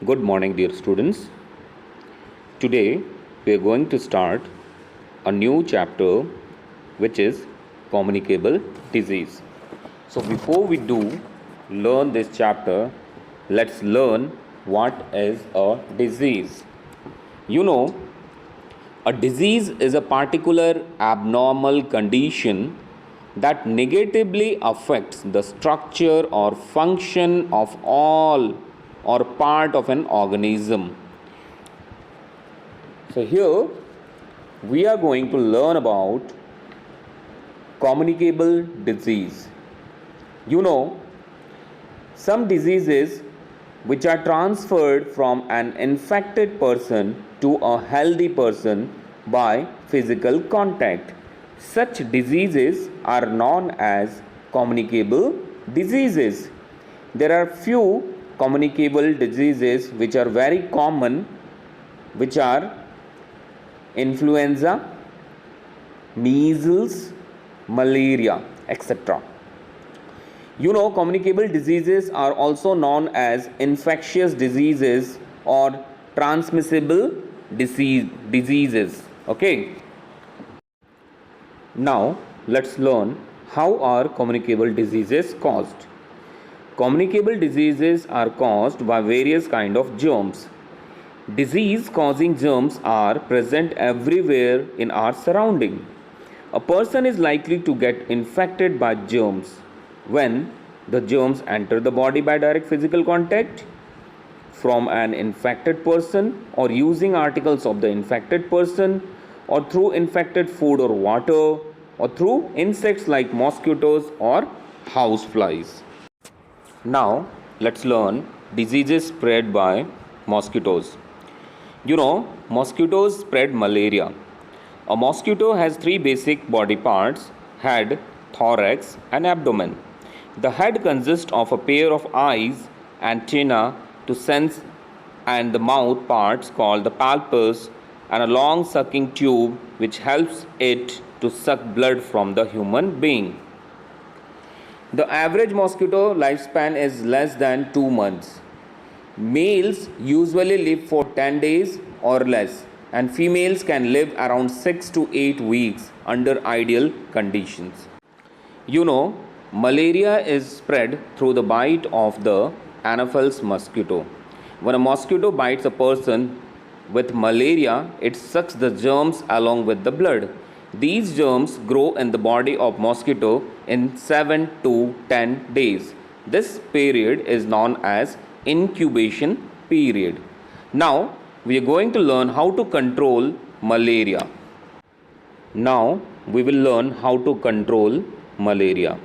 Good morning, dear students. Today we are going to start a new chapter which is communicable disease. So, before we do learn this chapter, let's learn what is a disease. You know, a disease is a particular abnormal condition that negatively affects the structure or function of all or part of an organism. So, here we are going to learn about communicable disease. You know, some diseases which are transferred from an infected person to a healthy person by physical contact. Such diseases are known as communicable diseases. There are few communicable diseases which are very common, which are influenza, measles, malaria, etc. You know, communicable diseases are also known as infectious diseases or transmissible diseases. Okay. Now, let's learn how are communicable diseases caused. Communicable diseases are caused by various kind of germs. Disease causing germs are present everywhere in our surrounding. A person is likely to get infected by germs when the germs enter the body by direct physical contact from an infected person or using articles of the infected person or through infected food or water or through insects like mosquitoes or house flies. Now let's learn diseases spread by mosquitoes. You know, mosquitoes spread malaria. A mosquito has three basic body parts: head, thorax, and abdomen. The head consists of a pair of eyes, antenna to sense, and the mouth parts called the palpus, and a long sucking tube which helps it to suck blood from the human being. The average mosquito lifespan is less than 2 months. Males usually live for 10 days or less, and females can live around 6 to 8 weeks under ideal conditions. You know, malaria is spread through the bite of the Anopheles mosquito. When a mosquito bites a person with malaria, it sucks the germs along with the blood. These germs grow in the body of mosquito in 7 to 10 days. This period is known as incubation period. Now, we are going to learn how to control malaria. Now, we will learn how to control malaria.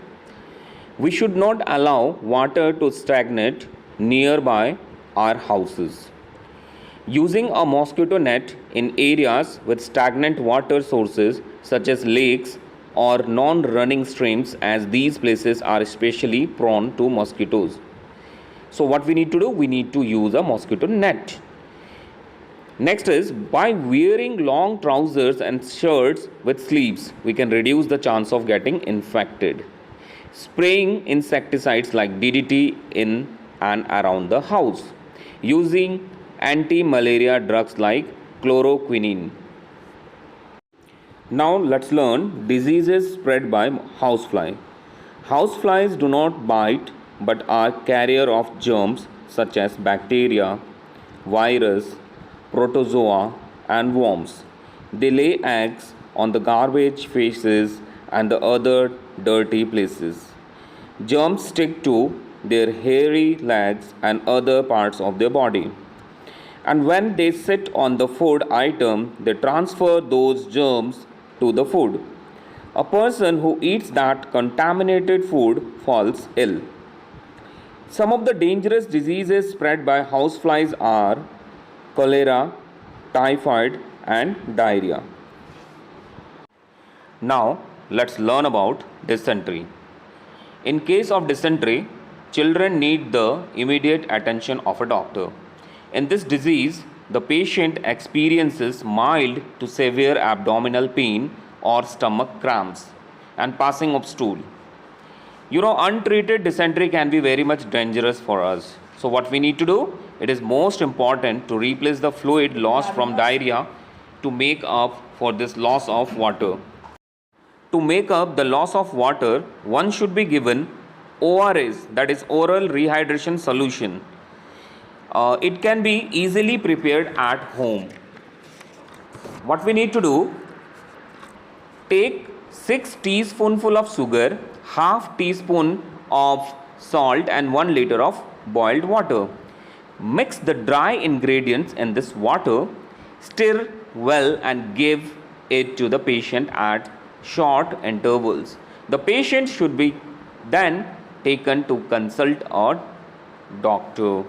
We should not allow water to stagnate nearby our houses. Using a mosquito net in areas with stagnant water sources such as lakes or non-running streams, as these places are especially prone to mosquitoes. So what we need to do? We need to use a mosquito net. Next is, by wearing long trousers and shirts with sleeves, we can reduce the chance of getting infected. Spraying insecticides like DDT in and around the house. Using anti-malaria drugs like chloroquine. Now let's learn diseases spread by housefly. Houseflies do not bite but are carrier of germs such as bacteria, virus, protozoa, and worms. They lay eggs on the garbage faces and the other dirty places. Germs stick to their hairy legs and other parts of their body. And when they sit on the food item, they transfer those germs to the food. A person who eats that contaminated food falls ill. Some of the dangerous diseases spread by houseflies are cholera, typhoid, and diarrhea. Now, let's learn about dysentery. In case of dysentery, children need the immediate attention of a doctor. In this disease, the patient experiences mild to severe abdominal pain or stomach cramps and passing of stool. You know, untreated dysentery can be very much dangerous for us. So what we need to do? It is most important to replace the fluid lost from diarrhea to make up for this loss of water. To make up the loss of water, one should be given ORS, that is oral rehydration solution. It can be easily prepared at home. What we need to do? Take 6 teaspoonful of sugar, half teaspoon of salt and 1 liter of boiled water. Mix the dry ingredients in this water, stir well and give it to the patient at short intervals. The patient should be then taken to consult a doctor.